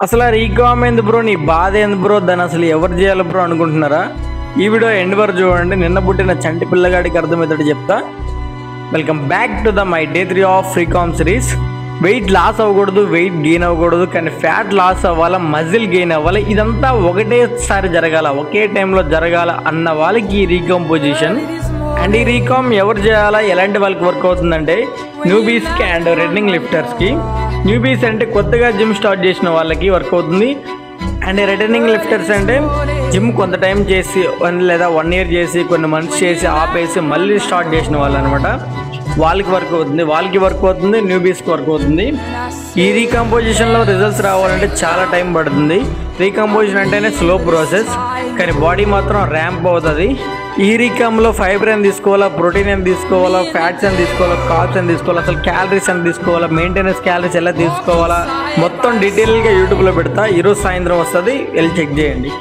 అసలు ఆ రీకామ్ ఏంది బ్రో, నీ బాధ ఏంది బ్రో, దాన్ని అసలు ఎవరు చేయాలి బ్రో అనుకుంటున్నారా? ఈ వీడియో ఎండ్ వరకు చూడండి, నిన్న పుట్టిన చంటి పిల్లగాడికి అర్థమవుతాడు చెప్తా. Welcome back to the my day 3 of recomp series. Weight loss అవ్వకూడదు, వెయిట్ గెయిన్ అవ్వకూడదు, కానీ ఫ్యాట్ లాస్ అవ్వాలా, మజిల్ గెయిన్ అవ్వాలి, ఇదంతా ఒకటేసారి జరగాల, ఒకే టైంలో జరగాల అన్న వాళ్ళకి ఈ రీకంపోజిషన్. అండ్ ఈ రీకామ్ ఎవరు చేయాలా, ఎలాంటి వాళ్ళకి వర్క్ అవుతుందంటే న్యూబీస్కి అండ్ రన్నింగ్ లిఫ్టర్స్కి. న్యూబీస్ అంటే కొత్తగా జిమ్ స్టార్ట్ చేసిన వాళ్ళకి వర్క్ అవుతుంది. అండ్ రిటర్నింగ్ లిఫ్టర్స్ అంటే జిమ్ కొంత టైం చేసి 1 లేదా 1 ఇయర్ చేసి కొన్ని మంత్స్ చేసి ఆపేసి మళ్ళీ స్టార్ట్ చేసిన వాళ్ళు అనమాట. వాళ్ళకి వర్క్ అవుతుంది, న్యూబీస్కి వర్క్ అవుతుంది. ఈ రీకంపోజిషన్లో రిజల్ట్స్ రావాలంటే చాలా టైం పడుతుంది. రీకంపోజిషన్ అంటేనే స్లో ప్రాసెస్, కానీ బాడీ మాత్రం ర్యాంప్ అవుతుంది. ఈ రీకామ్లో ఫైబర్ అని తీసుకోవాలా, ప్రోటీన్ అని తీసుకోవాలా, ఫ్యాట్స్ అని తీసుకోవాలా, కార్బ్స్ అని తీసుకోవాలా, అసలు క్యాలరీస్ అని తీసుకోవాలా, మెయింటెనెన్స్ క్యాలరీస్ ఎలా తీసుకోవాలా, మొత్తం డీటెయిల్గా యూట్యూబ్లో పెడతా. ఈరోజు సాయంత్రం వస్తుంది, వెళ్ళి చెక్ చేయండి.